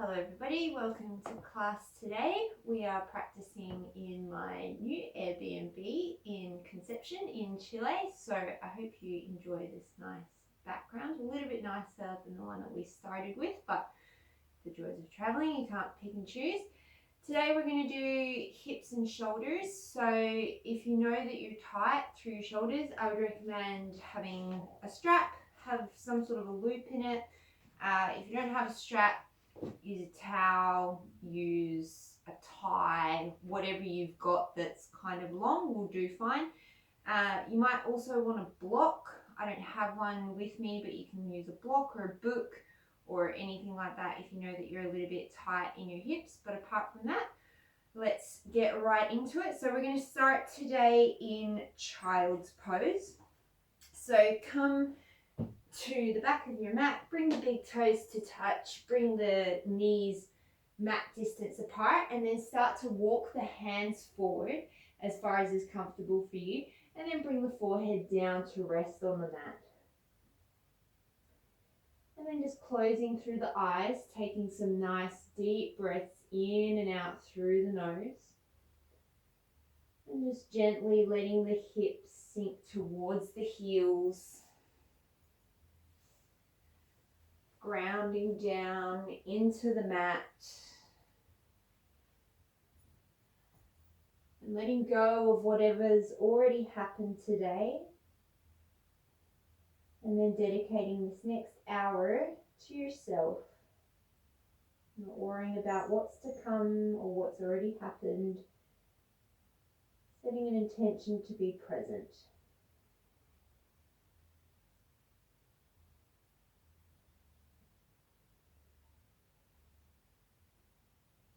Hello everybody, welcome to class today. We are practicing in my new Airbnb in Conception in Chile, so I hope you enjoy this nice background. A little bit nicer than the one that we started with, but the joys of traveling, you can't pick and choose. Today we're going to do hips and shoulders, so if you know that you're tight through your shoulders, I would recommend having a strap, have some sort of a loop in it. If you don't have a strap, use a towel, use a tie, whatever you've got that's kind of long will do fine. You might also want a block. I don't have one with me, but you can use a block or a book or anything like that if you know that you're a little bit tight in your hips. But apart from that, let's get right into it. So we're going to start today in child's pose. So come to the back of your mat, bring the big toes to touch, bring the knees mat distance apart, and then start to walk the hands forward as far as is comfortable for you, and then bring the forehead down to rest on the mat. And then just closing through the eyes, taking some nice deep breaths in and out through the nose, and just gently letting the hips sink towards the heels, grounding down into the mat and letting go of whatever's already happened today, and then dedicating this next hour to yourself, not worrying about what's to come or what's already happened, setting an intention to be present.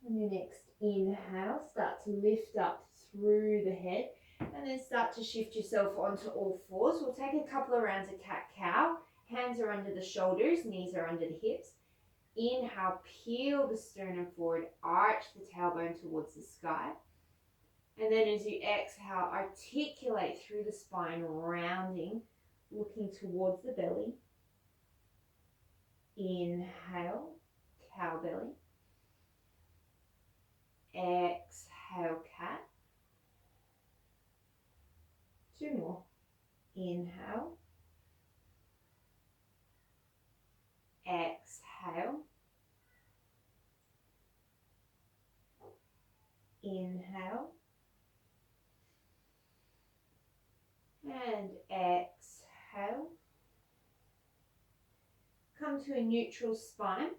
On your next inhale, start to lift up through the head and then start to shift yourself onto all fours. We'll take a couple of rounds of cat-cow. Hands are under the shoulders, knees are under the hips. Inhale, peel the sternum forward, arch the tailbone towards the sky. And then as you exhale, articulate through the spine, rounding, looking towards the belly. Inhale, cow belly. Exhale, cat. Two more. Inhale. Exhale. Inhale. And exhale. Come to a neutral spine.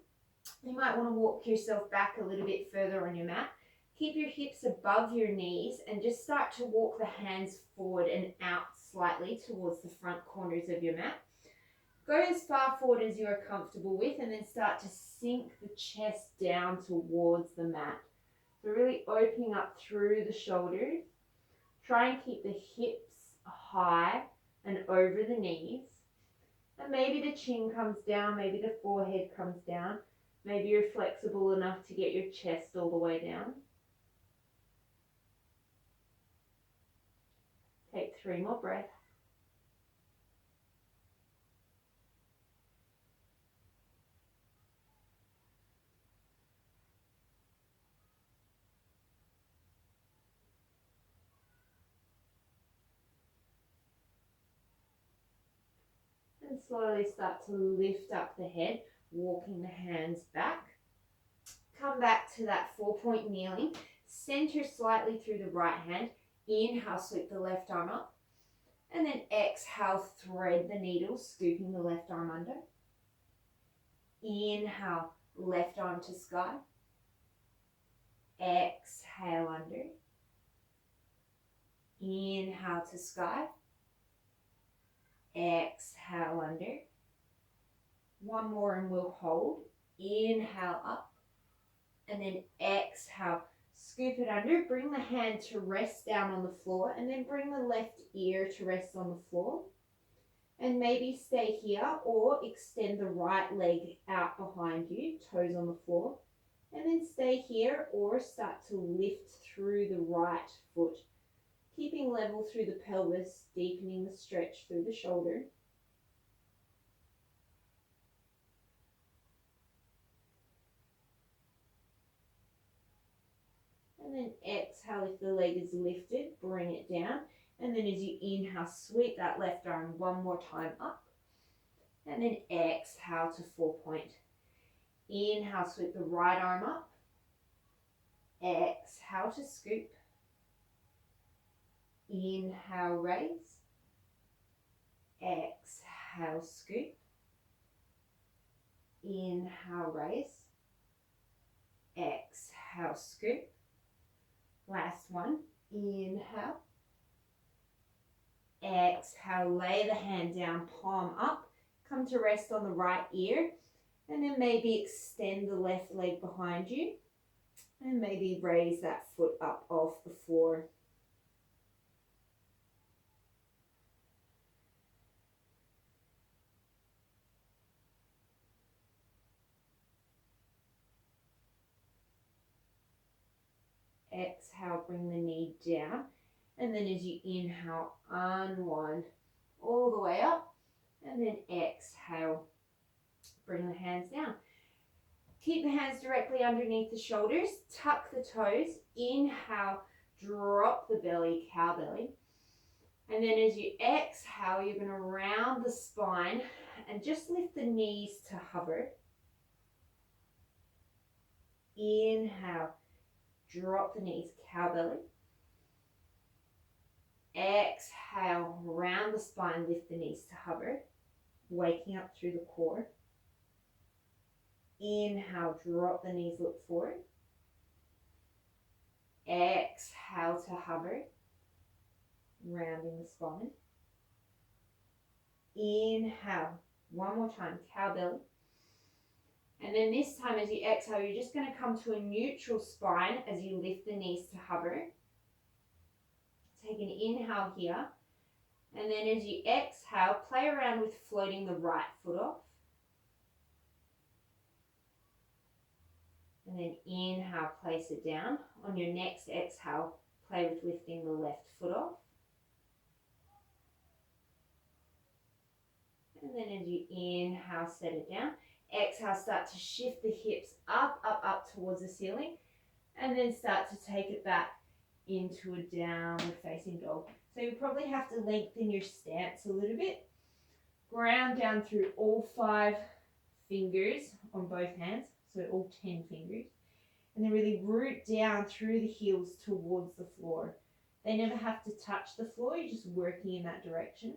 You might want to walk yourself back a little bit further on your mat. Keep your hips above your knees and just start to walk the hands forward and out slightly towards the front corners of your mat. Go as far forward as you are comfortable with, and then start to sink the chest down towards the mat. So really opening up through the shoulders. Try and keep the hips high and over the knees. And maybe the chin comes down, maybe the forehead comes down. Maybe you're flexible enough to get your chest all the way down. Take 3 more breaths. And slowly start to lift up the head, walking the hands back. Come back to that 4-point kneeling. Center slightly through the right hand. Inhale, sweep the left arm up. And then exhale, thread the needle, scooping the left arm under. Inhale, left arm to sky. Exhale under. Inhale to sky. Exhale under. One more and we'll hold. Inhale up. And then exhale, scoop it under. Bring the hand to rest down on the floor, and then bring the left ear to rest on the floor. And maybe stay here or extend the right leg out behind you, toes on the floor. And then stay here or start to lift through the right foot, keeping level through the pelvis, deepening the stretch through the shoulder. And then exhale, if the leg is lifted, bring it down. And then as you inhale, sweep that left arm one more time up. And then exhale to 4-point. Inhale, sweep the right arm up. Exhale to scoop. Inhale, raise. Exhale, scoop. Inhale, raise. Exhale, scoop. Last one. Inhale. Exhale, lay the hand down, palm up. Come to rest on the right ear. And then maybe extend the left leg behind you. And maybe raise that foot up off the floor. Exhale, bring the knee down. And then as you inhale, unwind all the way up. And then exhale, bring the hands down. Keep the hands directly underneath the shoulders. Tuck the toes. Inhale, drop the belly, cow belly. And then as you exhale, you're going to round the spine and just lift the knees to hover. Inhale, drop the knees, cow belly. Exhale, round the spine, lift the knees to hover, waking up through the core. Inhale, drop the knees, look forward. Exhale to hover, rounding the spine. Inhale, one more time, cow belly. And then this time as you exhale, you're just going to come to a neutral spine as you lift the knees to hover. Take an inhale here. And then as you exhale, play around with floating the right foot off. And then inhale, place it down. On your next exhale, play with lifting the left foot off. And then as you inhale, set it down. Exhale, start to shift the hips up, up, up towards the ceiling. And then start to take it back into a downward facing dog. So you probably have to lengthen your stance a little bit. Ground down through all 5 fingers on both hands. So all 10 fingers. And then really root down through the heels towards the floor. They never have to touch the floor. You're just working in that direction.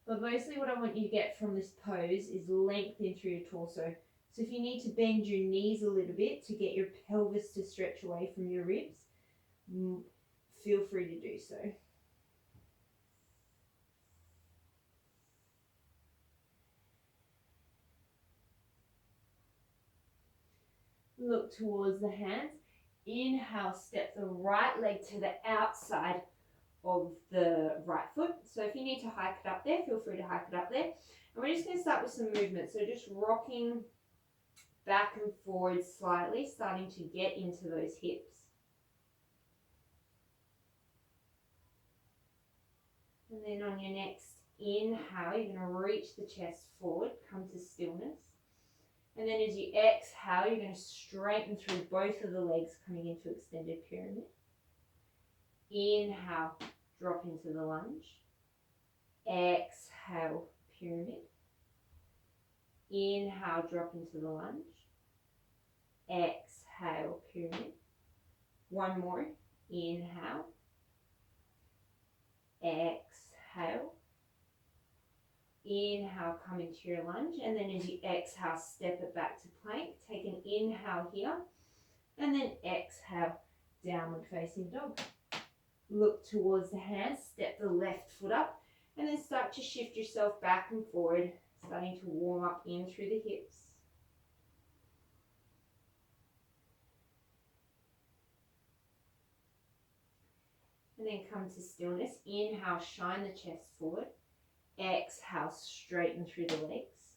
But mostly what I want you to get from this pose is length in through your torso. So if you need to bend your knees a little bit to get your pelvis to stretch away from your ribs, feel free to do so. Look towards the hands. Inhale, step the right leg to the outside of the right foot. So if you need to hike it up there, feel free to hike it up there. And we're just going to start with some movement. So just rocking back and forward slightly, starting to get into those hips. And then on your next inhale, you're going to reach the chest forward, come to stillness. And then as you exhale, you're going to straighten through both of the legs, coming into extended pyramid. Inhale, drop into the lunge. Exhale, pyramid. Inhale, drop into the lunge. Exhale, pyramid. One more. Inhale. Exhale. Inhale, come into your lunge. And then as you exhale, step it back to plank. Take an inhale here. And then exhale, downward facing dog. Look towards the hands. Step the left foot up. And then start to shift yourself back and forward. Starting to warm up in through the hips. And then come to stillness. Inhale, shine the chest forward. Exhale, straighten through the legs.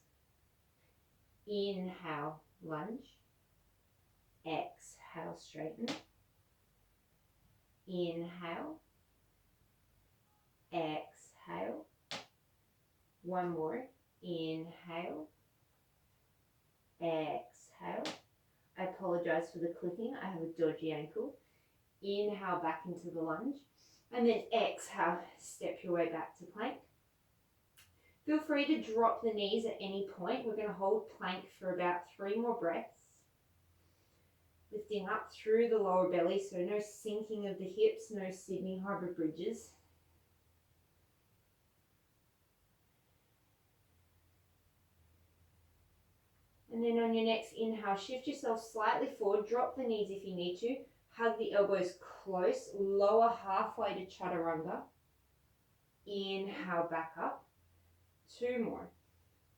Inhale, lunge. Exhale, straighten. Inhale. Exhale. One more. Inhale. Exhale. I apologize apologise for the clicking. I have a dodgy ankle. Inhale back into the lunge. And then exhale, step your way back to plank. Feel free to drop the knees at any point. We're going to hold plank for about 3 more breaths. Lifting up through the lower belly, so no sinking of the hips, no Sydney Harbour bridges. And then on your next inhale, shift yourself slightly forward, drop the knees if you need to, hug the elbows close, lower halfway to chaturanga. Inhale back up. 2 more.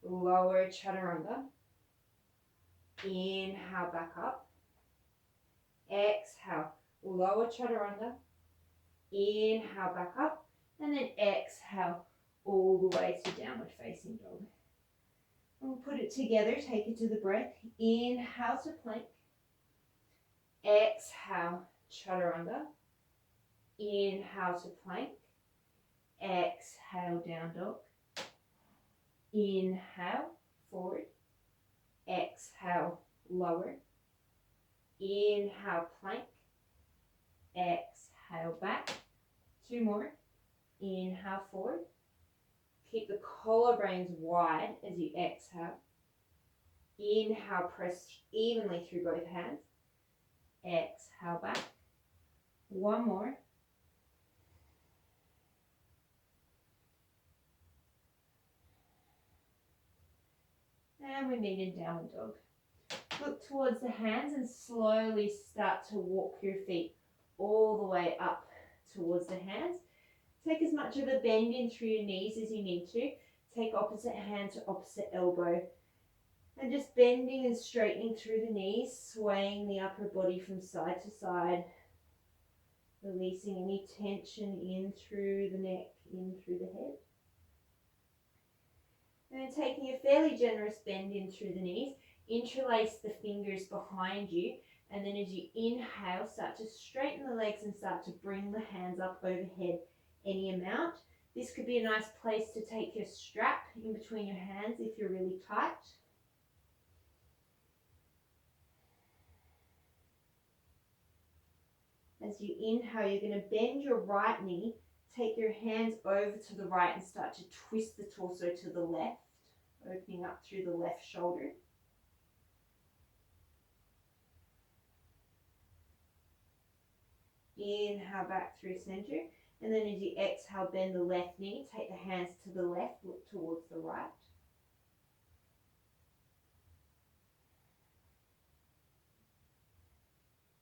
Lower chaturanga. Inhale back up. Exhale, lower chaturanga. Inhale back up. And then exhale all the way to downward facing dog. We'll put it together, take it to the breath. Inhale to plank. Exhale, chaturanga. Inhale to plank. Exhale, down dog. Inhale, forward. Exhale, lower. Inhale, plank. Exhale, back. 2 more. Inhale, forward. Keep the collarbones wide as you exhale. Inhale, press evenly through both hands. Exhale back. 1 more. And we meet in downward dog. Look towards the hands and slowly start to walk your feet all the way up towards the hands. Take as much of a bend in through your knees as you need to. Take opposite hand to opposite elbow. And just bending and straightening through the knees, swaying the upper body from side to side. Releasing any tension in through the neck, in through the head. And then taking a fairly generous bend in through the knees, interlace the fingers behind you. And then as you inhale, start to straighten the legs and start to bring the hands up overhead any amount. This could be a nice place to take your strap in between your hands if you're really tight. As you inhale, you're going to bend your right knee, take your hands over to the right and start to twist the torso to the left, opening up through the left shoulder. Inhale back through center. And then as you exhale, bend the left knee, take the hands to the left, look towards the right.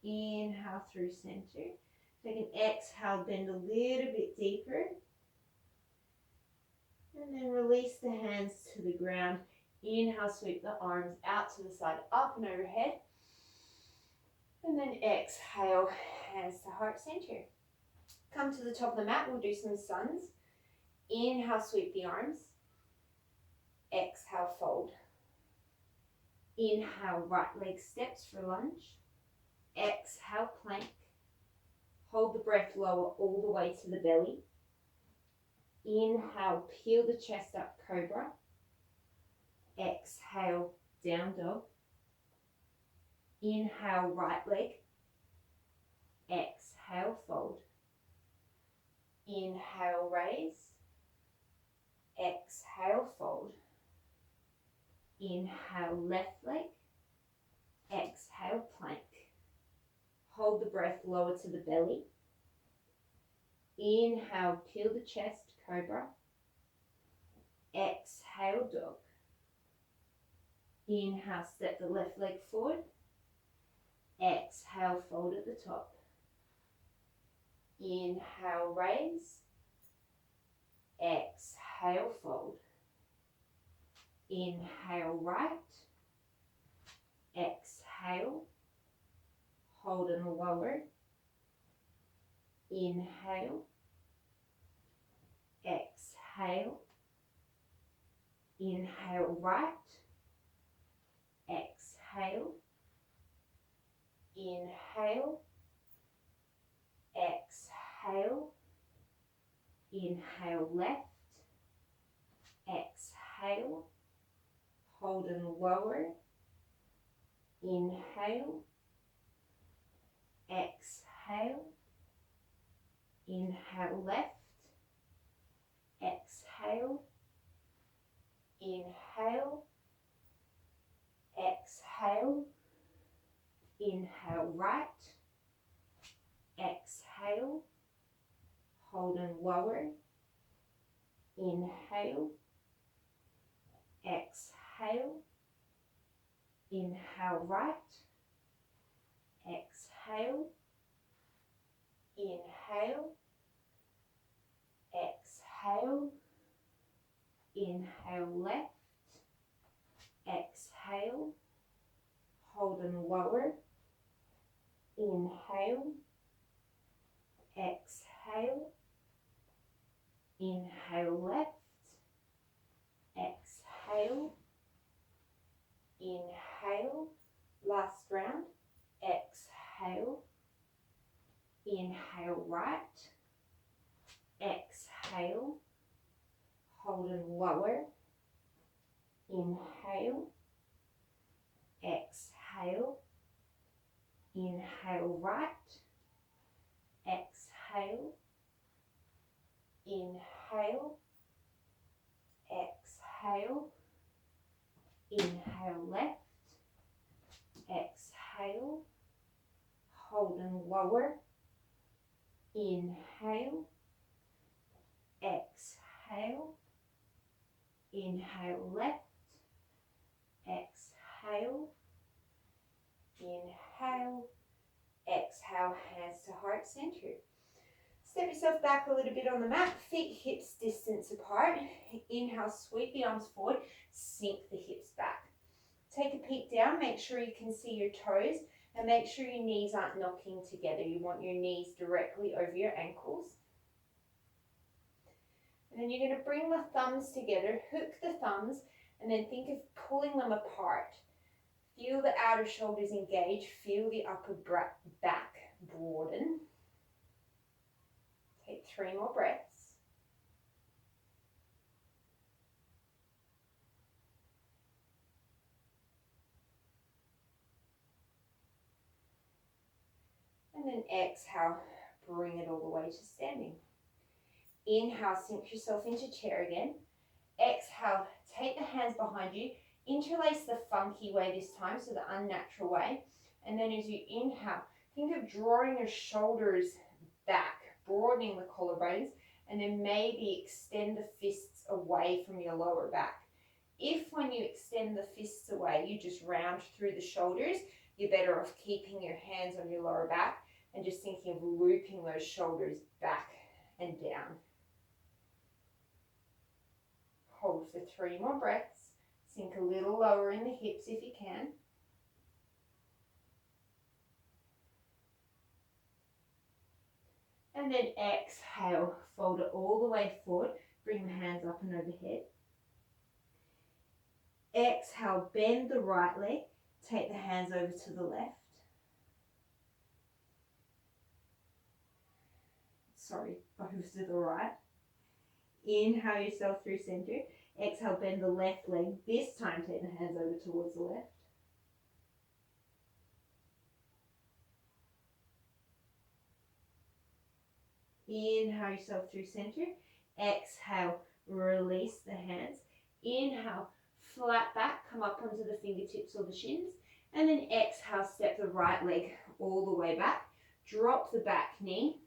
Inhale through center. Take an exhale, bend a little bit deeper. And then release the hands to the ground. Inhale, sweep the arms out to the side, up and overhead. And then exhale, hands to heart center. Come to the top of the mat, we'll do some suns. Inhale, sweep the arms. Exhale, fold. Inhale, right leg steps for lunge. Exhale, plank. Hold the breath lower all the way to the belly. Inhale, peel the chest up, cobra. Exhale, down dog. Inhale, right leg. Exhale, fold. Inhale, raise. Exhale, fold. Inhale, left leg. Exhale, plank. Hold the breath lower to the belly. Inhale, peel the chest, cobra. Exhale, dog. Inhale, step the left leg forward. Exhale, fold at the top. Inhale, raise. Exhale, fold. Inhale, right. Exhale. Hold and lower. Inhale. Exhale. Inhale, right. Exhale. Inhale. Exhale. Inhale, left. Exhale. Hold and lower. Inhale. exhale, inhale left, exhale, inhale, exhale, inhale right, exhale, hold and lower, inhale, exhale, inhale right, exhale, inhale, exhale, inhale left, exhale, hold and lower, inhale, exhale, inhale left, exhale, inhale, last round, exhale, inhale right, exhale, hold and lower, inhale, exhale, inhale right, exhale, inhale, exhale, inhale left, exhale, hold and lower, inhale, exhale, inhale left, exhale, inhale, exhale, hands to heart center. Step yourself back a little bit on the mat, feet hips distance apart. Inhale, sweep the arms forward, sink the hips back. Take a peek down, make sure you can see your toes, and make sure your knees aren't knocking together. You want your knees directly over your ankles. And then you're going to bring the thumbs together, hook the thumbs, and then think of pulling them apart. Feel the outer shoulders engage, feel the upper back broaden. Take 3 more breaths. And then exhale, bring it all the way to standing. Inhale, sink yourself into chair again. Exhale, take the hands behind you. Interlace the funky way this time, so the unnatural way. And then as you inhale, think of drawing your shoulders back, broadening the collarbones, and then maybe extend the fists away from your lower back. If when you extend the fists away, you just round through the shoulders, you're better off keeping your hands on your lower back and just thinking of looping those shoulders back and down. Hold for 3 more breaths. Sink a little lower in the hips if you can. And then exhale, fold it all the way forward. Bring the hands up and overhead. Exhale, bend the right leg. Take the hands over to the left. Sorry, both to the right. Inhale yourself through center. Exhale, bend the left leg. This time, take the hands over towards the left. Inhale yourself through center. Exhale, release the hands. Inhale, flat back, come up onto the fingertips or the shins. And then exhale, step the right leg all the way back. Drop the back knee.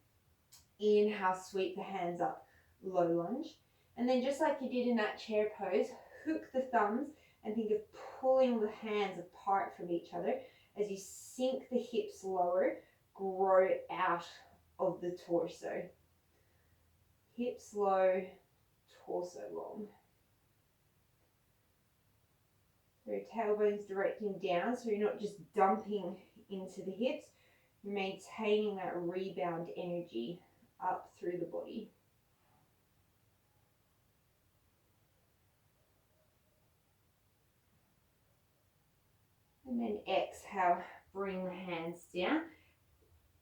Inhale, sweep the hands up, low lunge. And then just like you did in that chair pose, hook the thumbs and think of pulling the hands apart from each other as you sink the hips lower, grow out of the torso. Hips low, torso long. So tailbones directing down, so you're not just dumping into the hips, you're maintaining that rebound energy up through the body. And then exhale, bring the hands down.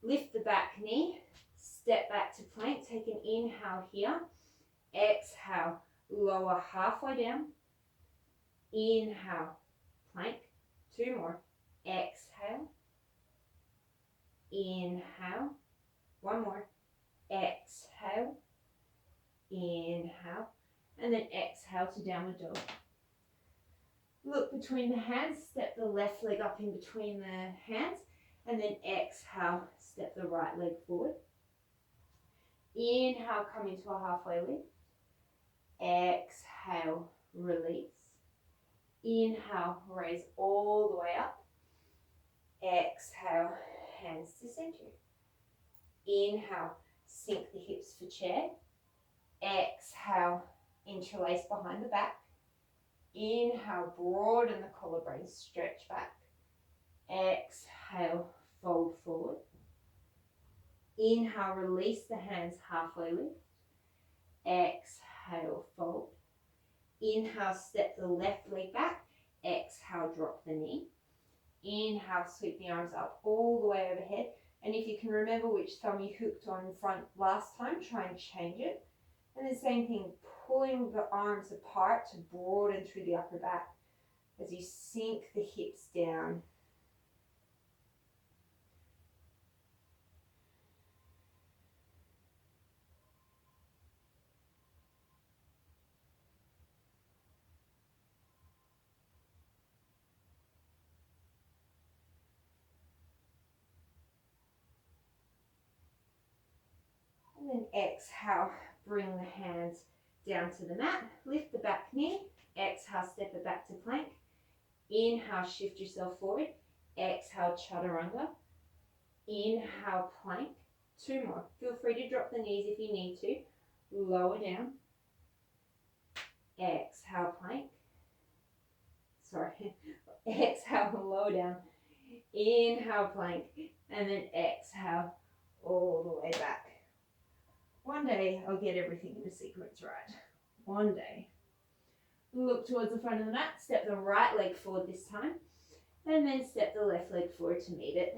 Lift the back knee, step back to plank. Take an inhale here. Exhale, lower halfway down. Inhale, plank. 2 more. Exhale. Inhale. One more. Exhale. Inhale. And then exhale to downward dog. Look between the hands, step the left leg up in between the hands, and then exhale, step the right leg forward. Inhale, come into a halfway lift. Exhale, release. Inhale, raise all the way up. Exhale, hands to center. Inhale, sink the hips for chair. Exhale, interlace behind the back. Inhale, broaden the collarbone, stretch back. Exhale, fold forward. Inhale, release the hands, halfway lift. Exhale, fold. Inhale, step the left leg back. Exhale, drop the knee. Inhale, sweep the arms up all the way overhead. And if you can remember which thumb you hooked on front last time, try and change it. And the same thing, pulling the arms apart to broaden through the upper back as you sink the hips down. And then exhale, bring the hands down to the mat, lift the back knee, exhale, step it back to plank. Inhale, shift yourself forward. Exhale, chaturanga. Inhale, plank. Two more. Feel free to drop the knees if you need to. Lower down. Exhale, plank. Sorry. Exhale, lower down. Inhale, plank. And then exhale, all the way back. One day I'll get everything in a sequence right. One day. Look towards the front of the mat. Step the right leg forward this time. And then step the left leg forward to meet it.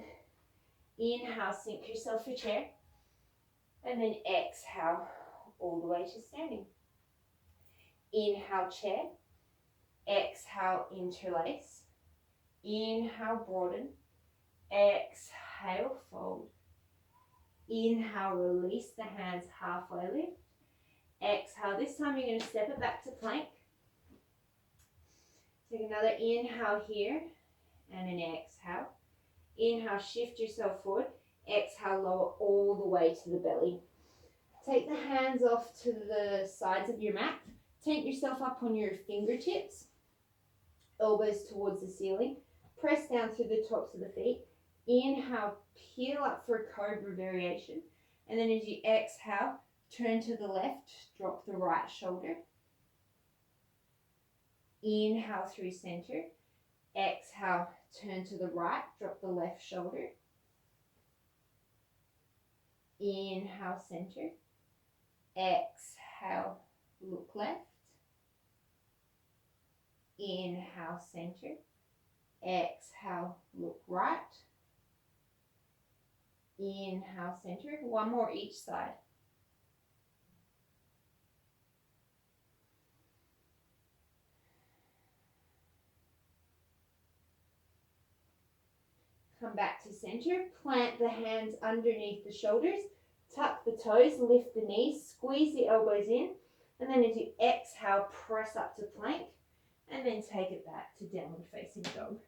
Inhale, sink yourself for chair. And then exhale, all the way to standing. Inhale, chair. Exhale, interlace. Inhale, broaden. Exhale, fold. Inhale, release the hands, halfway lift. Exhale, this time you're going to step it back to plank. Take another inhale here and an exhale. Inhale, shift yourself forward. Exhale, lower all the way to the belly. Take the hands off to the sides of your mat. Tent yourself up on your fingertips. Elbows towards the ceiling. Press down through the tops of the feet. Inhale, peel up for a cobra variation. And then as you exhale, turn to the left, drop the right shoulder. Inhale through center. Exhale, turn to the right, drop the left shoulder. Inhale, center. Exhale, look left. Inhale, center. Exhale, look right. Inhale, center. One more each side. Come back to center. Plant the hands underneath the shoulders. Tuck the toes, lift the knees, squeeze the elbows in. And then as you exhale, press up to plank. And then take it back to downward facing dog.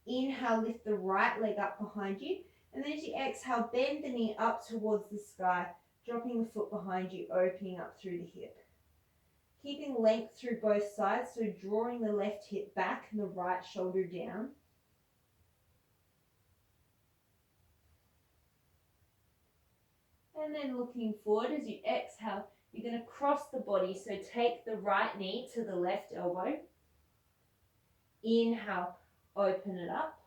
Inhale, lift the right leg up behind you. And then as you exhale, bend the knee up towards the sky, dropping the foot behind you, opening up through the hip. Keeping length through both sides, so drawing the left hip back and the right shoulder down. And then looking forward, as you exhale, you're going to cross the body, so take the right knee to the left elbow. Inhale, open it up.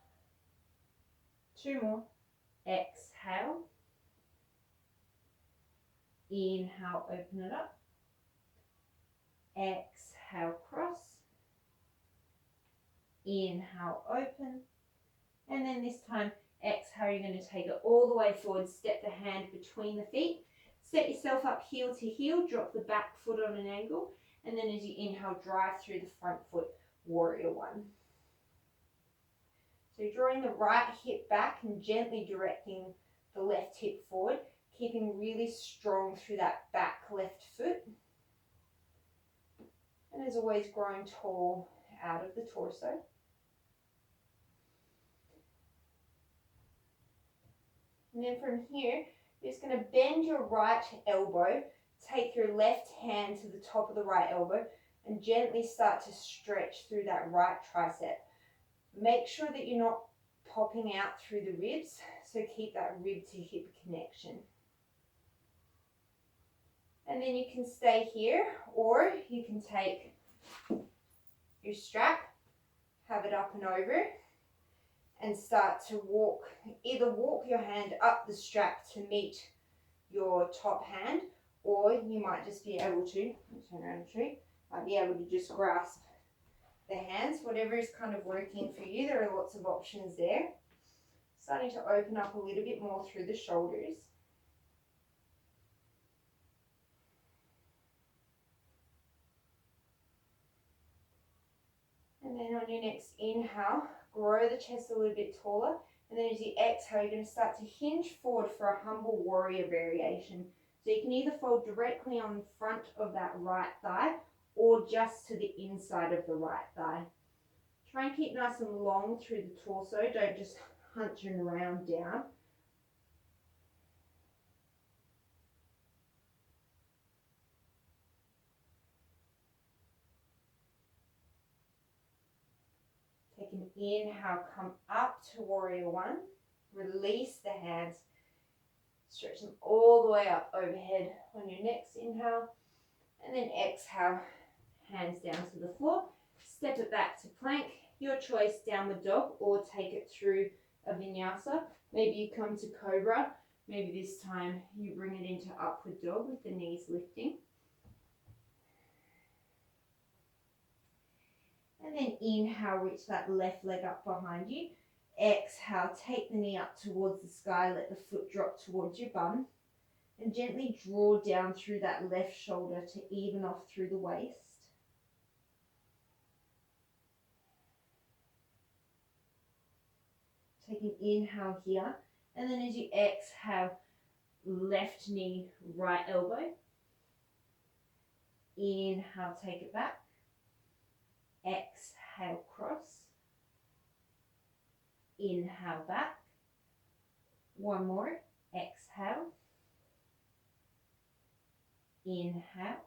Two more. Exhale. Inhale, open it up. Exhale, cross. Inhale, open. And then this time, exhale, you're going to take it all the way forward. Step the hand between the feet. Set yourself up heel to heel. Drop the back foot on an angle. And then as you inhale, drive through the front foot, warrior one. So drawing the right hip back and gently directing the left hip forward, keeping really strong through that back left foot. And as always, growing tall out of the torso. And then from here, you're just going to bend your right elbow, take your left hand to the top of the right elbow, and gently start to stretch through that right tricep. Make sure that you're not popping out through the ribs, so keep that rib to hip connection. And then you can stay here, or you can take your strap, have it up and over, and start to walk, either walk your hand up the strap to meet your top hand, or you might just be able to, turn around and show you, might be able to just grasp the hands, whatever is kind of working for you. There are lots of options there. Starting to open up a little bit more through the shoulders. And then on your next inhale, grow the chest a little bit taller. And then as you exhale, you're going to start to hinge forward for a humble warrior variation. So you can either fold directly on front of that right thigh or just to the inside of the right thigh. Try and keep nice and long through the torso. Don't just hunch and round down. Take an inhale, come up to warrior one. Release the hands. Stretch them all the way up overhead on your next inhale. And then exhale, hands down to the floor. Step it back to plank. Your choice, downward dog, or take it through a vinyasa. Maybe you come to cobra. Maybe this time you bring it into upward dog with the knees lifting. And then inhale, reach that left leg up behind you. Exhale, take the knee up towards the sky, let the foot drop towards your bum. And gently draw down through that left shoulder to even off through the waist. Take an inhale here. And then as you exhale, left knee, right elbow. Inhale, take it back. Exhale, cross. Inhale, back. One more. Exhale. Inhale.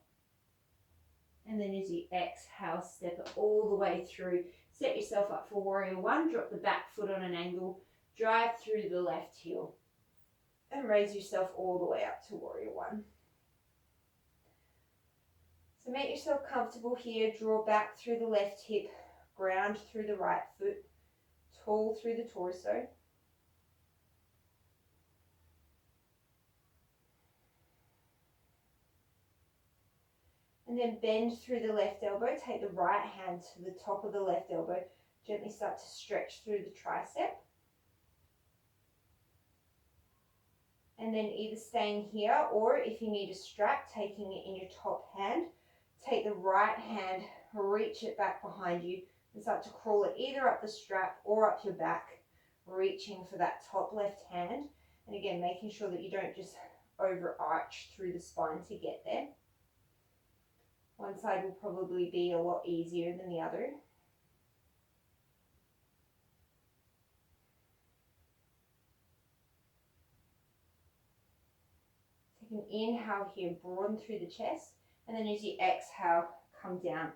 And then as you exhale, step it all the way through. Set yourself up for warrior one. Drop the back foot on an angle. Drive through the left heel. And raise yourself all the way up to warrior one. So make yourself comfortable here. Draw back through the left hip. Ground through the right foot. Tall through the torso. And then bend through the left elbow. Take the right hand to the top of the left elbow. Gently start to stretch through the tricep. And then either staying here, or if you need a strap, taking it in your top hand. Take the right hand, reach it back behind you, and start to crawl it either up the strap or up your back, reaching for that top left hand. And again, making sure that you don't just overarch through the spine to get there. One side will probably be a lot easier than the other. Take an inhale here, broaden through the chest. And then as you exhale, come down,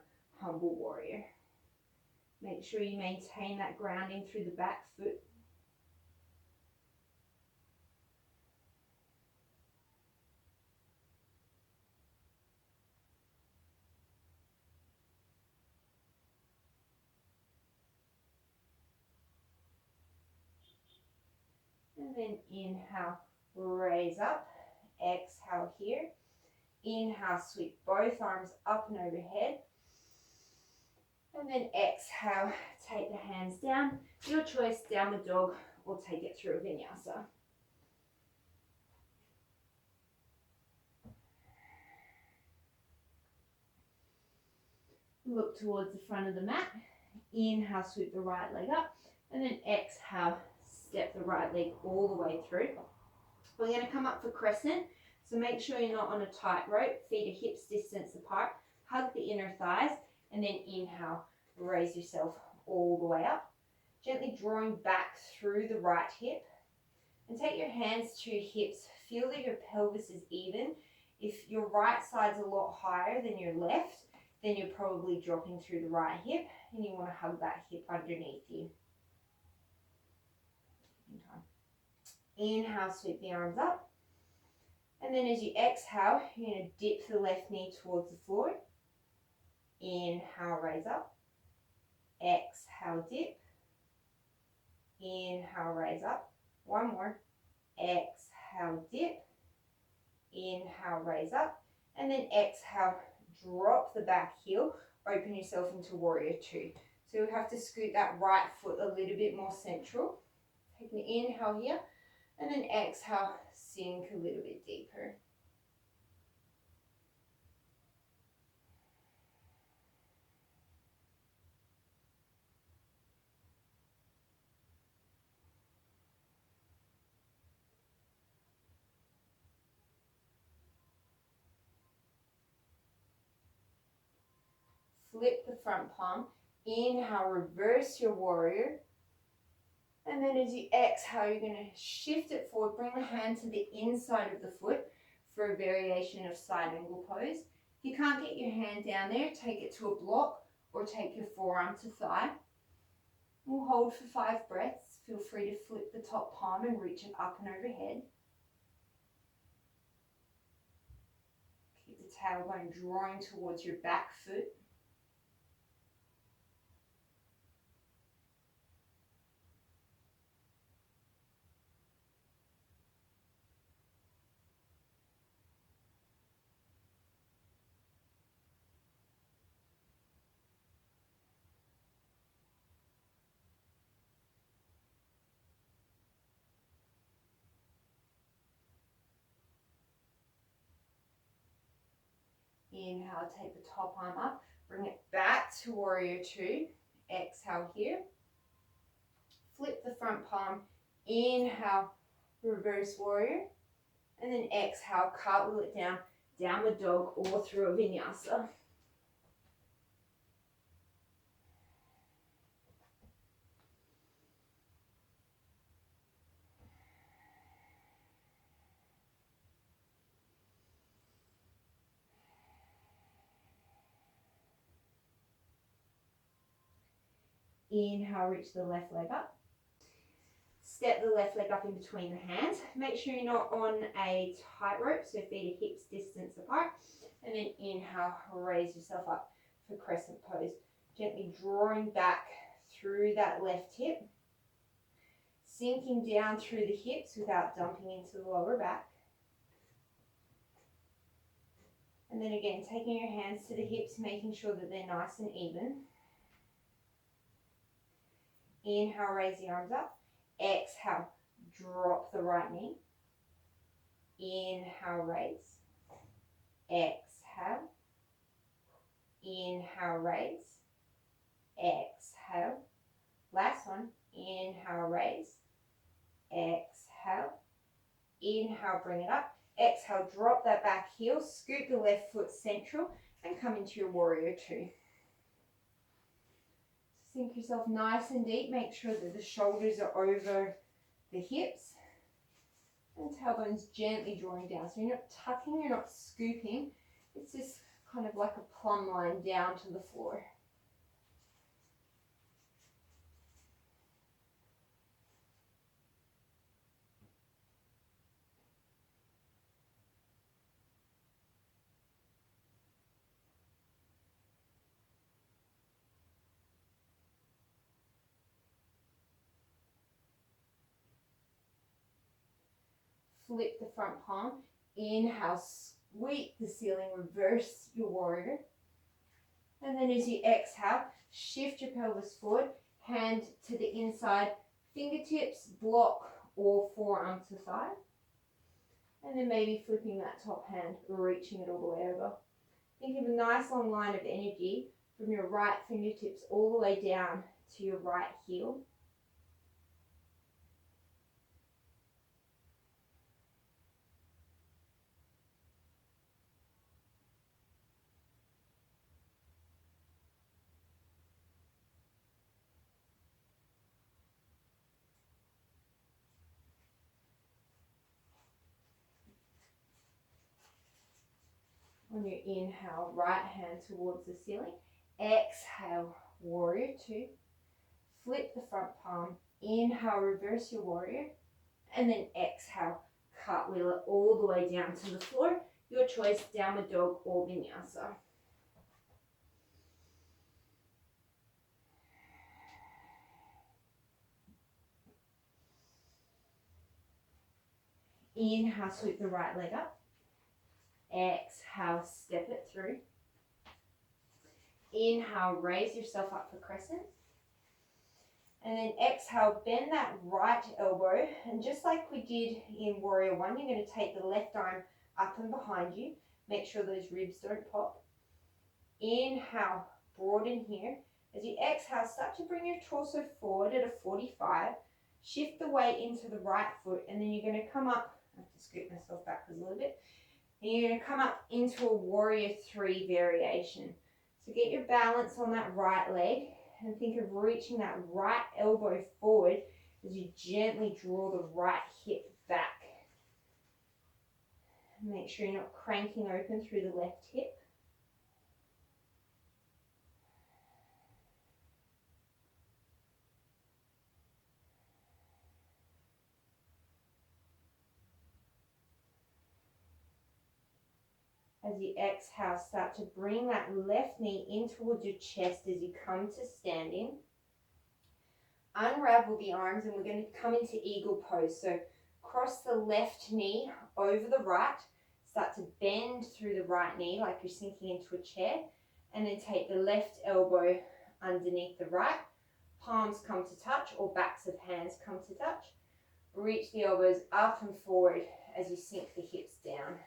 humble warrior. Make sure you maintain that grounding through the back foot. And then inhale, raise up. Exhale here. Inhale, sweep both arms up and overhead. And then exhale, take the hands down. Your choice, downward dog, or take it through a vinyasa. Look towards the front of the mat. Inhale, sweep the right leg up. And then exhale, step the right leg all the way through. We're going to come up for crescent. So make sure you're not on a tight rope. Feet are hips distance apart. Hug the inner thighs. And then inhale, raise yourself all the way up. Gently drawing back through the right hip. And take your hands to your hips. Feel that your pelvis is even. If your right side's a lot higher than your left, then you're probably dropping through the right hip. And you want to hug that hip underneath you. Inhale, sweep the arms up. And then as you exhale, you're going to dip the left knee towards the floor. Inhale, raise up. Exhale, dip. Inhale, raise up. One more. Exhale, dip. Inhale, raise up. And then exhale, drop the back heel. Open yourself into warrior two. So we have to scoot that right foot a little bit more central. Take an inhale here. And then exhale, sink a little bit deeper. Flip the front palm. Inhale, reverse your warrior. And then as you exhale, you're going to shift it forward. Bring the hand to the inside of the foot for a variation of side angle pose. If you can't get your hand down there, take it to a block or take your forearm to thigh. We'll hold for 5 breaths. Feel free to flip the top palm and reach it up and overhead. Keep the tailbone drawing towards your back foot. Inhale, take the top arm up, bring it back to warrior two. Exhale here. Flip the front palm, inhale, reverse warrior. And then exhale, cartwheel it down, downward dog or through a vinyasa. Inhale, reach the left leg up. Step the left leg up in between the hands. Make sure you're not on a tight rope, so feet are hips distance apart. And then inhale, raise yourself up for crescent pose. Gently drawing back through that left hip. Sinking down through the hips without dumping into the lower back. And then again, taking your hands to the hips, making sure that they're nice and even. Inhale, raise the arms up. Exhale, drop the right knee. Inhale, raise. Exhale. Inhale, raise. Exhale. Last one. Inhale, raise. Exhale. Inhale, bring it up. Exhale, drop that back heel. Scoot the left foot central and come into your warrior two. Sink yourself nice and deep. Make sure that the shoulders are over the hips. And tailbones gently drawing down. So you're not tucking, you're not scooping. It's just kind of like a plumb line down to the floor. Flip the front palm. Inhale, sweep the ceiling, reverse your warrior. And then as you exhale, shift your pelvis forward, hand to the inside, fingertips, block or forearm to thigh. And then maybe flipping that top hand, reaching it all the way over. Think of a nice long line of energy from your right fingertips all the way down to your right heel. On your inhale, right hand towards the ceiling. Exhale, warrior two. Flip the front palm. Inhale, reverse your warrior. And then exhale, cartwheel it all the way down to the floor. Your choice, downward dog or vinyasa. Inhale, sweep the right leg up. Exhale, step it through. Inhale, raise yourself up for crescent. And then exhale, bend that right elbow. And just like we did in warrior one, you're going to take the left arm up and behind you. Make sure those ribs don't pop. Inhale, broaden here. As you exhale, start to bring your torso forward at a 45. Shift the weight into the right foot, and then you're going to come up. I have to scoot myself backwards a little bit. And you're going to come up into a warrior three variation. So get your balance on that right leg and think of reaching that right elbow forward as you gently draw the right hip back. Make sure you're not cranking open through the left hip. As you exhale, start to bring that left knee in towards your chest as you come to standing. Unravel the arms and we're going to come into eagle pose. So cross the left knee over the right. Start to bend through the right knee like you're sinking into a chair. And then take the left elbow underneath the right. Palms come to touch or backs of hands come to touch. Reach the elbows up and forward as you sink the hips down.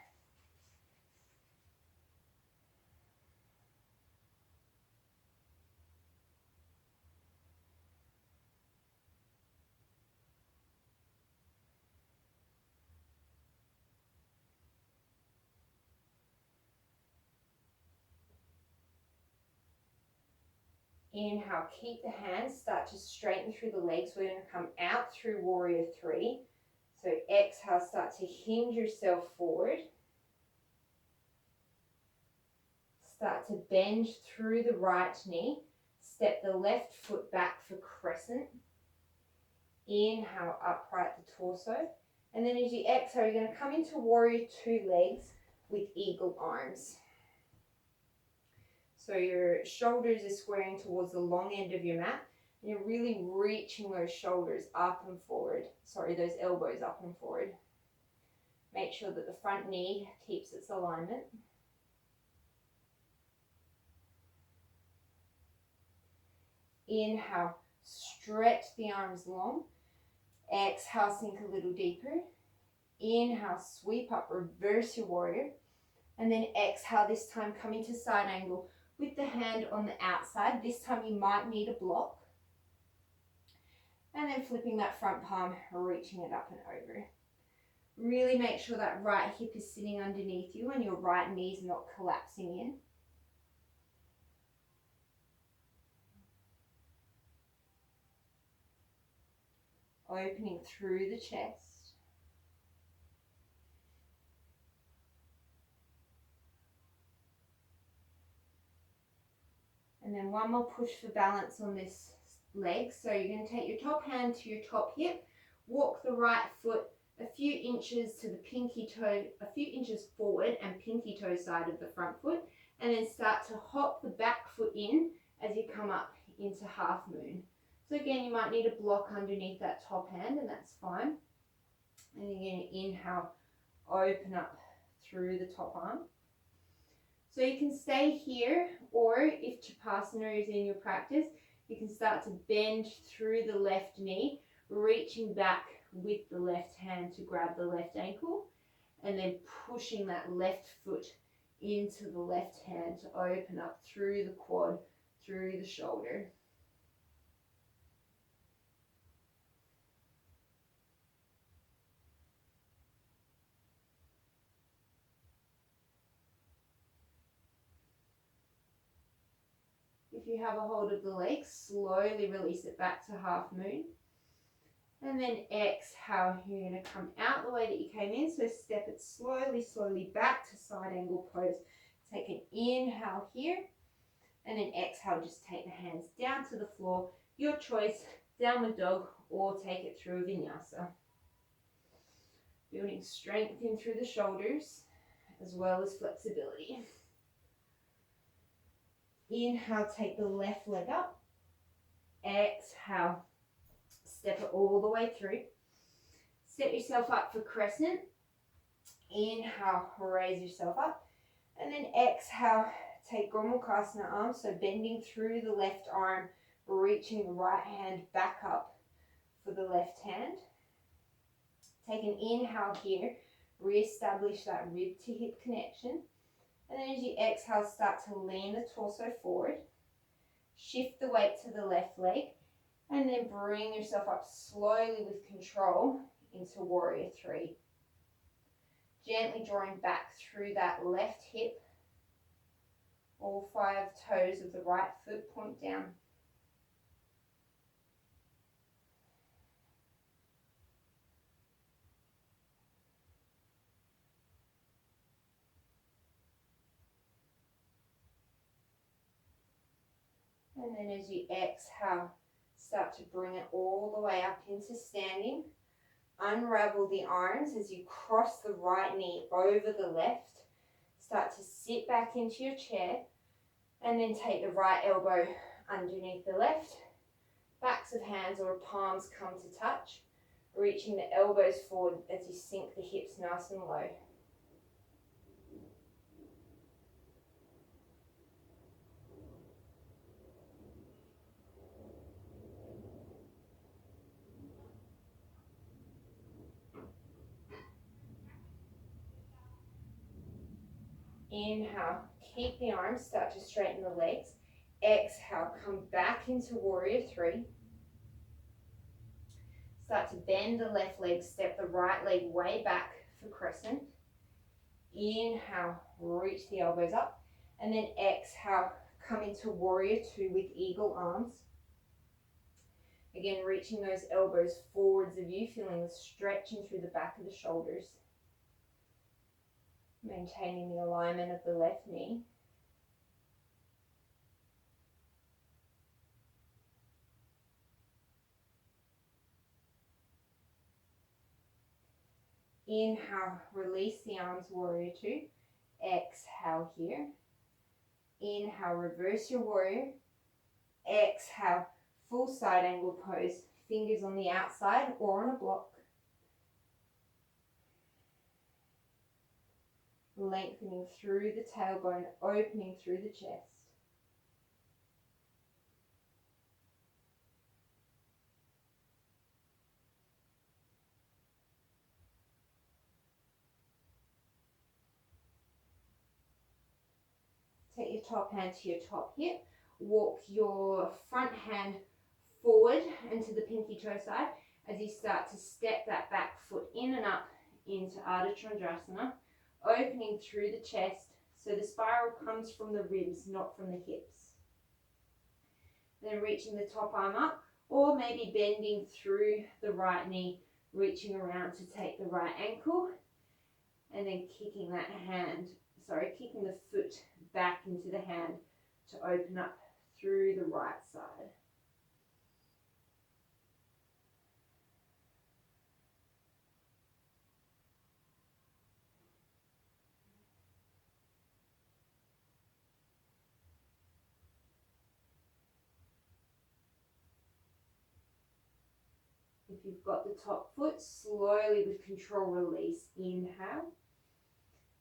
Inhale, keep the hands, start to straighten through the legs. We're going to come out through warrior three. So exhale, start to hinge yourself forward. Start to bend through the right knee. Step the left foot back for crescent. Inhale, upright the torso. And then as you exhale, you're going to come into warrior two legs with eagle arms. So your shoulders are squaring towards the long end of your mat. And you're really reaching those shoulders up and forward. Sorry, those elbows up and forward. Make sure that the front knee keeps its alignment. Inhale, stretch the arms long. Exhale, sink a little deeper. Inhale, sweep up, reverse your warrior. And then exhale, this time come into side angle with the hand on the outside. This time you might need a block. And then flipping that front palm, reaching it up and over. Really make sure that right hip is sitting underneath you and your right knee is not collapsing in. Opening through the chest. And then one more push for balance on this leg. So you're going to take your top hand to your top hip, walk the right foot a few inches to the pinky toe, a few inches forward and pinky toe side of the front foot, and then start to hop the back foot in as you come up into half moon. So again, you might need a block underneath that top hand, and that's fine. And you're going to inhale, open up through the top arm. So you can stay here, or if Chapasana is in your practice, you can start to bend through the left knee, reaching back with the left hand to grab the left ankle, and then pushing that left foot into the left hand to open up through the quad, through the shoulder. If you have a hold of the leg, slowly release it back to half moon. And then exhale, you're going to come out the way that you came in. So step it slowly, slowly back to side angle pose. Take an inhale here, and then exhale, just take the hands down to the floor. Your choice, downward dog or take it through a vinyasa. Building strength in through the shoulders as well as flexibility. Inhale, take the left leg up. Exhale, step it all the way through. Set yourself up for crescent. Inhale, raise yourself up. And then exhale, take Gomukhasana arms, so bending through the left arm, reaching the right hand back up for the left hand. Take an inhale here, re-establish that rib to hip connection. And then as you exhale, start to lean the torso forward. Shift the weight to the left leg, and then bring yourself up slowly with control into Warrior Three. Gently drawing back through that left hip. All 5 toes of the right foot point down. And then as you exhale, start to bring it all the way up into standing. Unravel the arms as you cross the right knee over the left. Start to sit back into your chair, and then take the right elbow underneath the left. Backs of hands or palms come to touch, reaching the elbows forward as you sink the hips nice and low. Inhale, keep the arms, start to straighten the legs. Exhale, come back into Warrior Three. Start to bend the left leg, step the right leg way back for crescent. Inhale, reach the elbows up. And then exhale, come into Warrior Two with eagle arms. Again, reaching those elbows forwards of you, feeling the stretching through the back of the shoulders. Maintaining the alignment of the left knee. Inhale, release the arms, Warrior Two. Exhale here. Inhale, reverse your warrior. Exhale, full side angle pose. Fingers on the outside or on a block. Lengthening through the tailbone, opening through the chest. Take your top hand to your top hip. Walk your front hand forward and to the pinky toe side as you start to step that back foot in and up into Ardha Chandrasana, opening through the chest so the spiral comes from the ribs, not from the hips. Then reaching the top arm up, or maybe bending through the right knee, reaching around to take the right ankle, and then kicking the foot back into the hand to open up through the right side. If you've got the top foot, slowly with control release, inhale.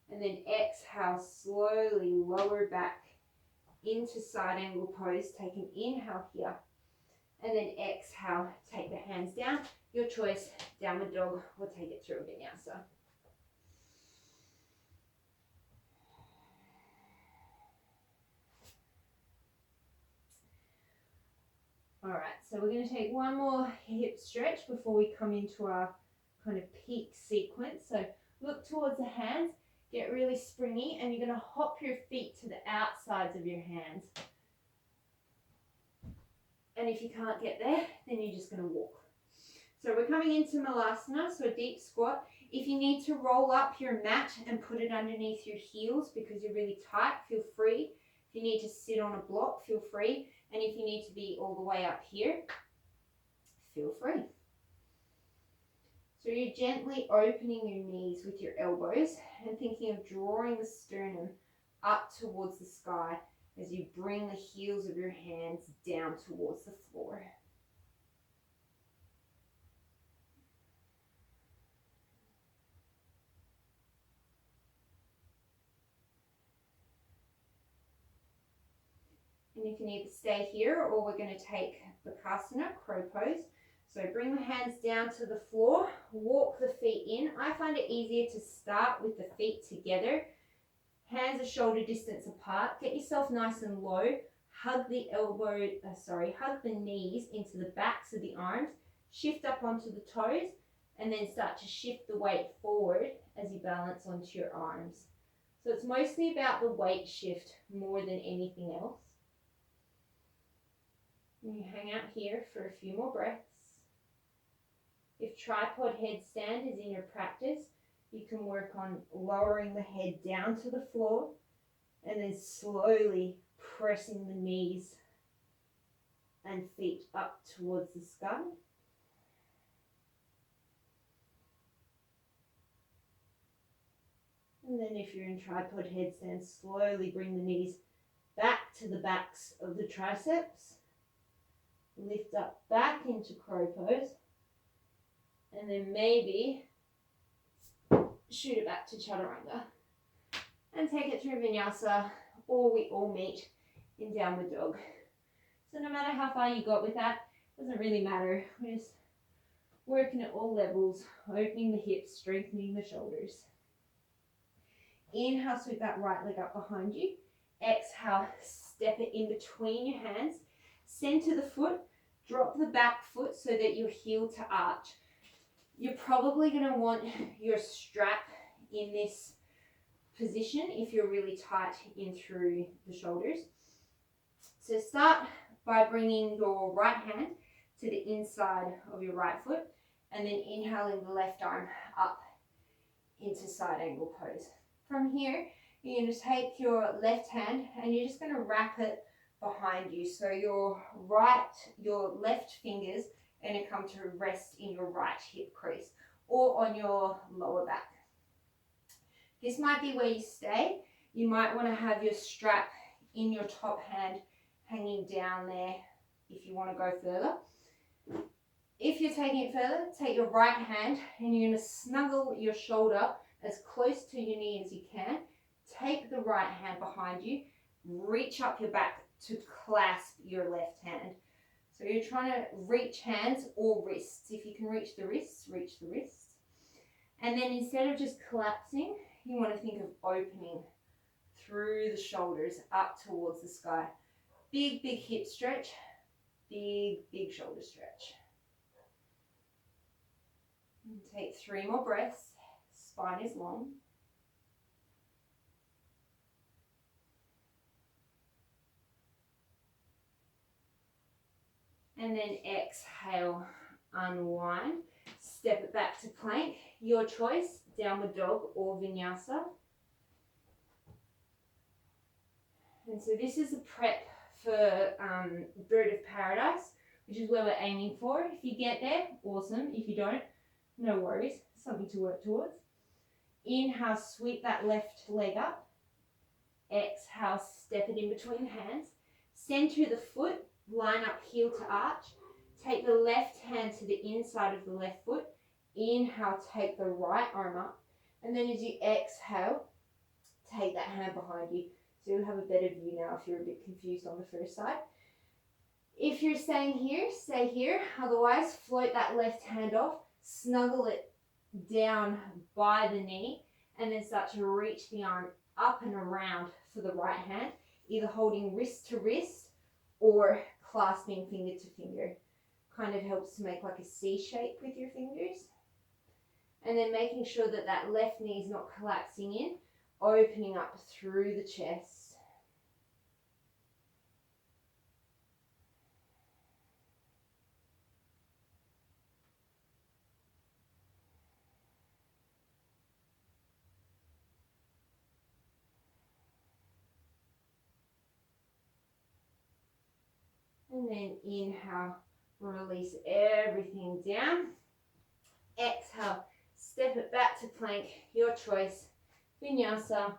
And then exhale, slowly lower back into side angle pose. Take an inhale here. And then exhale, take the hands down. Your choice, downward dog or take it through a vinyasa. All right, so we're going to take one more hip stretch before we come into our kind of peak sequence. So look towards the hands, get really springy, and you're going to hop your feet to the outsides of your hands. And if you can't get there, then you're just going to walk. So we're coming into Malasana, so a deep squat. If you need to roll up your mat and put it underneath your heels because you're really tight, feel free. If you need to sit on a block, feel free. And if you need to be all the way up here, feel free. So you're gently opening your knees with your elbows and thinking of drawing the sternum up towards the sky as you bring the heels of your hands down towards the floor. And you can either stay here or we're going to take Bakasana, crow pose. So bring the hands down to the floor, walk the feet in. I find it easier to start with the feet together. Hands are shoulder distance apart. Get yourself nice and low. Hug the hug the knees into the backs of the arms. Shift up onto the toes and then start to shift the weight forward as you balance onto your arms. So it's mostly about the weight shift more than anything else. And you hang out here for a few more breaths. If tripod headstand is in your practice, you can work on lowering the head down to the floor and then slowly pressing the knees and feet up towards the sky. And then if you're in tripod headstand, slowly bring the knees back to the backs of the triceps. Lift up back into crow pose. And then maybe shoot it back to chaturanga. And take it through vinyasa, or we all meet in downward dog. So no matter how far you got with that, doesn't really matter. We're just working at all levels, opening the hips, strengthening the shoulders. Inhale, sweep that right leg up behind you. Exhale, step it in between your hands. Center the foot, drop the back foot so that your heel to arch. You're probably going to want your strap in this position if you're really tight in through the shoulders. So start by bringing your right hand to the inside of your right foot and then inhaling the left arm up into side angle pose. From here, you're going to take your left hand and you're just going to wrap it behind you. So your left fingers are going to come to rest in your right hip crease or on your lower back. This might be where you stay. You might want to have your strap in your top hand hanging down there if you want to go further. If you're taking it further, take your right hand and you're going to snuggle your shoulder as close to your knee as you can. Take the right hand behind you, reach up your back to clasp your left hand. So you're trying to reach hands or wrists. If you can reach the wrists, reach the wrists. And then instead of just collapsing, you want to think of opening through the shoulders up towards the sky. Big, big hip stretch, big, big shoulder stretch. And take 3 more breaths. Spine is long. And then exhale, unwind. Step it back to plank. Your choice, downward dog or vinyasa. And so this is a prep for Bird of Paradise, which is where we're aiming for. If you get there, awesome. If you don't, no worries. Something to work towards. Inhale, sweep that left leg up. Exhale, step it in between the hands. Center the foot, line up heel to arch. Take the left hand to the inside of the left foot. Inhale, take the right arm up. And then as you exhale, take that hand behind you. So you'll have a better view now if you're a bit confused on the first side. If you're staying here, stay here. Otherwise, float that left hand off, snuggle it down by the knee, and then start to reach the arm up and around for the right hand, either holding wrist to wrist or clasping finger to finger. Kind of helps to make like a C shape with your fingers. And then making sure that that left knee is not collapsing in, opening up through the chest. And then inhale, release everything down. Exhale, step it back to plank, your choice, vinyasa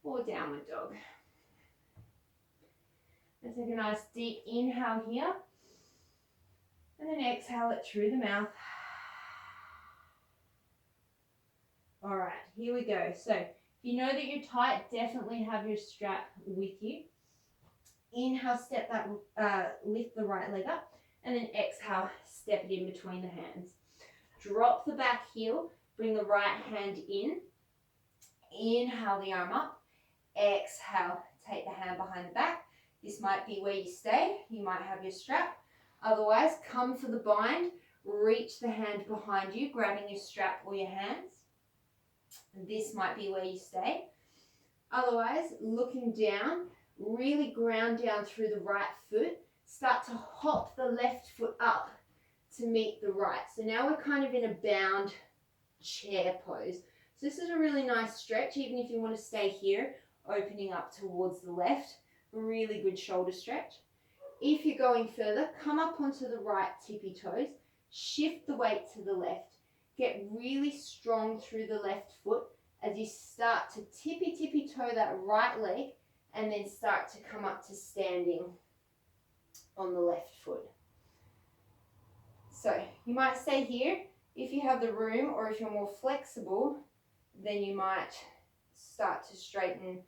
or downward dog. And take a nice deep inhale here. And then exhale it through the mouth. All right, here we go. So if you know that you're tight, definitely have your strap with you. Inhale, step that, lift the right leg up. And then exhale, step it in between the hands. Drop the back heel, bring the right hand in. Inhale the arm up. Exhale, take the hand behind the back. This might be where you stay. You might have your strap. Otherwise, come for the bind. Reach the hand behind you, grabbing your strap or your hands. This might be where you stay. Otherwise, looking down, really ground down through the right foot. Start to hop the left foot up to meet the right. So now we're kind of in a bound chair pose. So this is a really nice stretch, even if you want to stay here, opening up towards the left. Really good shoulder stretch. If you're going further, come up onto the right tippy toes, shift the weight to the left. Get really strong through the left foot as you start to tippy toe that right leg and then start to come up to standing on the left foot. So you might stay here. If you have the room or if you're more flexible, then you might start to straighten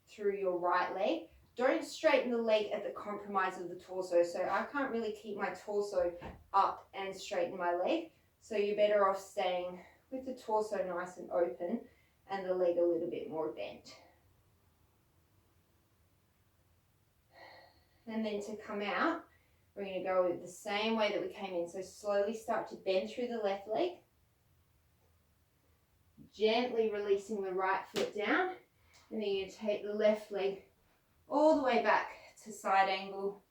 through your right leg. Don't straighten the leg at the compromise of the torso. So I can't really keep my torso up and straighten my leg. So you're better off staying with the torso nice and open and the leg a little bit more bent. And then to come out, we're going to go the same way that we came in. So slowly start to bend through the left leg. Gently releasing the right foot down. And then you take the left leg all the way back to side angle.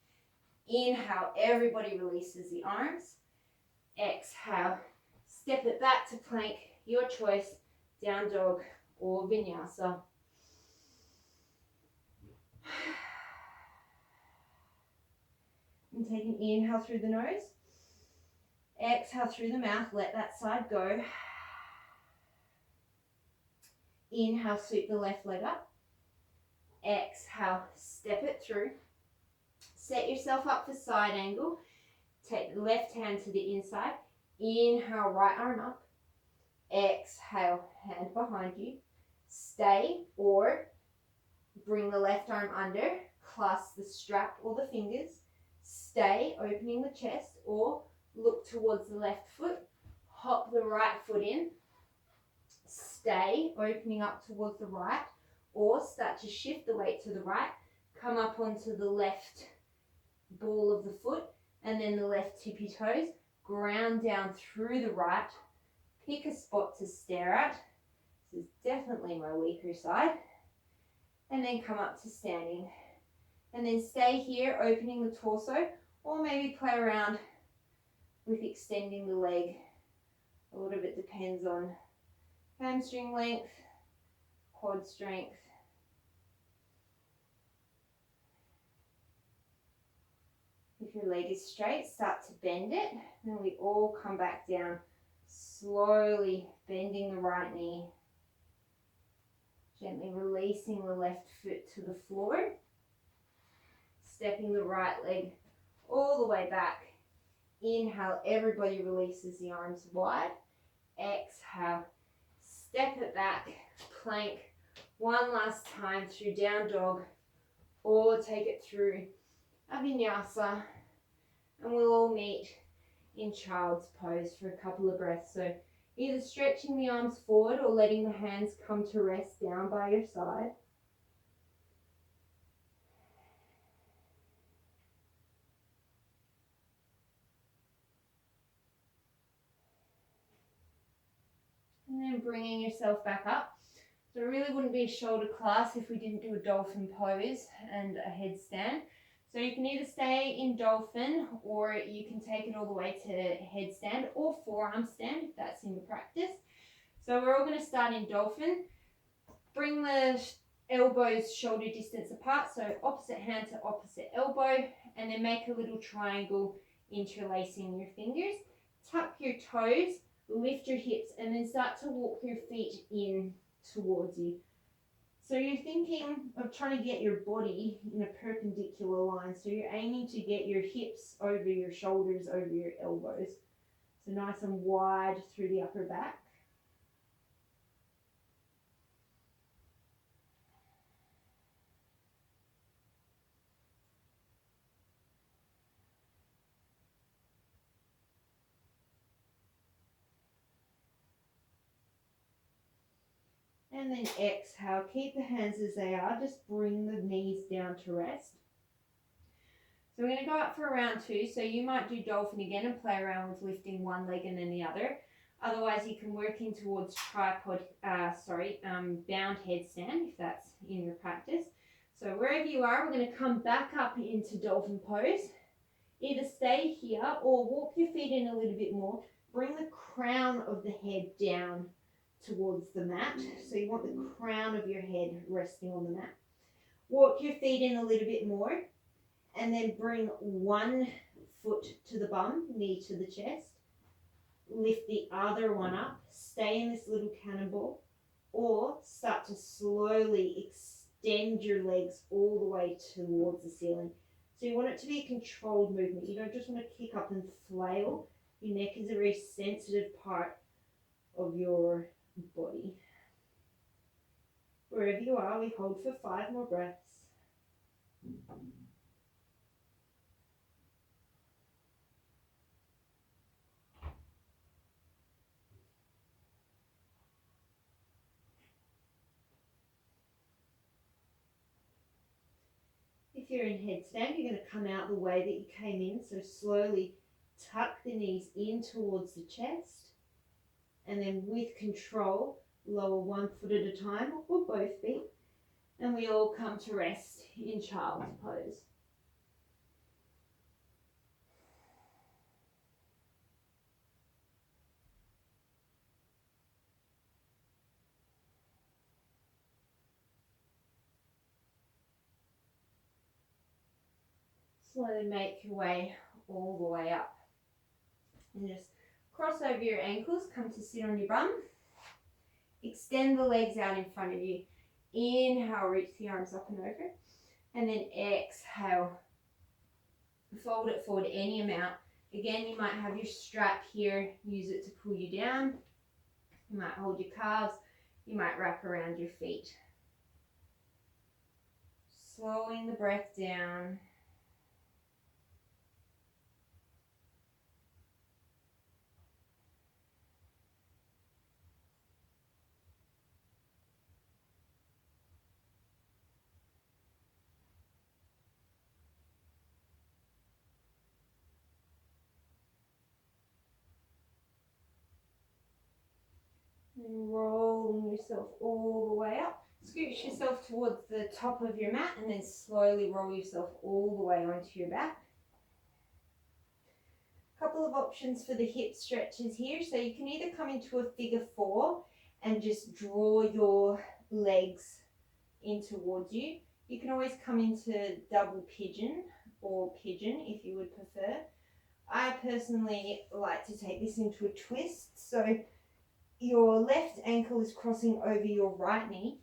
Inhale, everybody releases the arms. Exhale, step it back to plank, your choice, down dog or vinyasa. And take an inhale through the nose. Exhale through the mouth, let that side go. Inhale, sweep the left leg up. Exhale, step it through. Set yourself up for side angle. Take the left hand to the inside. Inhale, right arm up. Exhale, hand behind you. Stay or bring the left arm under. Clasp the strap or the fingers. Stay, opening the chest, or look towards the left foot. Hop the right foot in. Stay, opening up towards the right, or start to shift the weight to the right. Come up onto the left ball of the foot and then the left tippy toes. Ground down through the right. Pick a spot to stare at. This is definitely my weaker side. And then come up to standing. And then stay here, opening the torso, or maybe play around with extending the leg. A lot of it depends on hamstring length, quad strength. If your leg is straight, start to bend it. Then we all come back down, slowly bending the right knee. Gently releasing the left foot to the floor. Stepping the right leg all the way back. Inhale, everybody releases the arms wide. Exhale, step it back, plank. One last time through down dog, or take it through a vinyasa. And we'll all meet in child's pose for a couple of breaths. So either stretching the arms forward or letting the hands come to rest down by your side. And then bringing yourself back up. So it really wouldn't be a shoulder class if we didn't do a dolphin pose and a headstand. So you can either stay in dolphin or you can take it all the way to headstand or forearm stand if that's in your practice. So we're all going to start in dolphin. Bring the elbows shoulder distance apart, so opposite hand to opposite elbow, and then make a little triangle interlacing your fingers. Tuck your toes, lift your hips, and then start to walk your feet in towards you. So you're thinking of trying to get your body in a perpendicular line. So you're aiming to get your hips over your shoulders, over your elbows. So nice and wide through the upper back. And then exhale, keep the hands as they are, just bring the knees down to rest. So we're going to go up for round 2, so you might do dolphin again and play around with lifting one leg and then the other. Otherwise you can work in towards bound headstand if that's in your practice. So wherever you are, we're going to come back up into dolphin pose. Either stay here or walk your feet in a little bit more. Bring the crown of the head down towards the mat. So you want the crown of your head resting on the mat. Walk your feet in a little bit more and then bring one foot to the bum, knee to the chest. Lift the other one up, stay in this little cannonball, or start to slowly extend your legs all the way towards the ceiling. So you want it to be a controlled movement. You don't just want to kick up and flail. Your neck is a very sensitive part of your body. Wherever you are, we hold for 5 more breaths. If you're in headstand, you're going to come out the way that you came in. So slowly tuck the knees in towards the chest. And then with control, lower one foot at a time or both feet. And we all come to rest in child's pose. Slowly make your way all the way up. And just cross over your ankles, come to sit on your bum. Extend the legs out in front of you. Inhale, reach the arms up and over. And then exhale, fold it forward any amount. Again, you might have your strap here, use it to pull you down. You might hold your calves, you might wrap around your feet. Slowing the breath down. And rolling yourself all the way up. Scooch yourself towards the top of your mat and then slowly roll yourself all the way onto your back. A couple of options for the hip stretches here. So you can either come into a figure 4 and just draw your legs in towards you. You can always come into double pigeon or pigeon if you would prefer. I personally like to take this into a twist. So your left ankle is crossing over your right knee.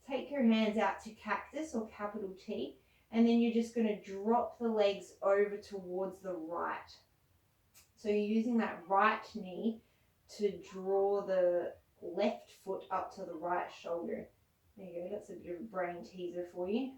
Take your hands out to cactus or capital T, and then you're just going to drop the legs over towards the right. So you're using that right knee to draw the left foot up to the right shoulder. There you go, that's a bit of a brain teaser for you.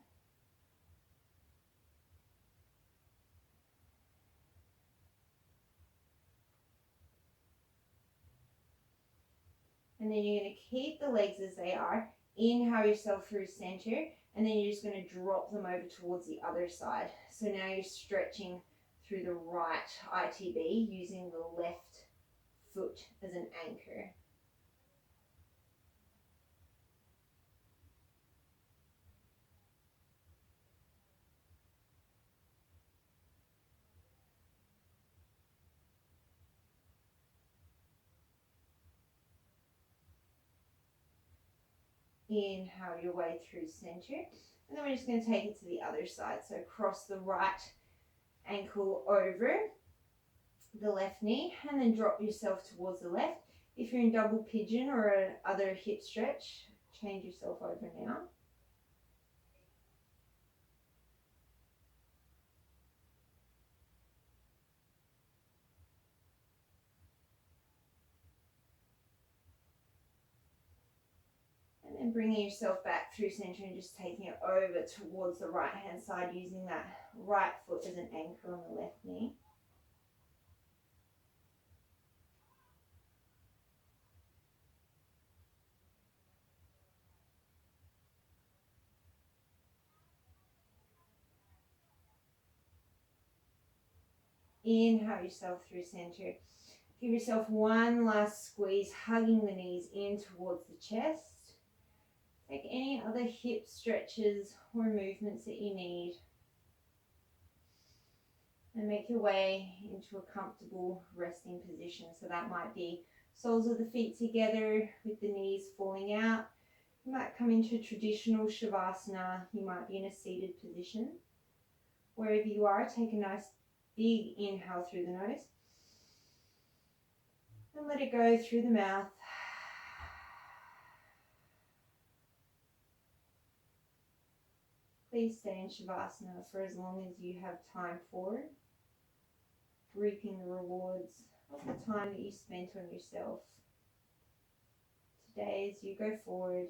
And then you're going to keep the legs as they are. Inhale yourself through center, and then you're just going to drop them over towards the other side. So now you're stretching through the right ITB using the left foot as an anchor. Inhale your way through center, and then we're just going to take it to the other side. So cross the right ankle over the left knee, and then drop yourself towards the left. If you're in double pigeon or other hip stretch, change yourself over now. And then bringing yourself back through center and just taking it over towards the right hand side, using that right foot as an anchor on the left knee. Inhale yourself through center. Give yourself one last squeeze, hugging the knees in towards the chest. Take any other hip stretches or movements that you need. And make your way into a comfortable resting position. So that might be soles of the feet together with the knees falling out. You might come into traditional Shavasana. You might be in a seated position. Wherever you are, take a nice big inhale through the nose. And let it go through the mouth. Please stay in Shavasana for as long as you have time for, reaping the rewards of the time that you spent on yourself. Today, as you go forward,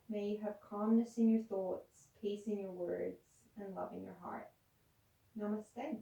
may you have calmness in your thoughts, peace in your words, and love in your heart. Namaste.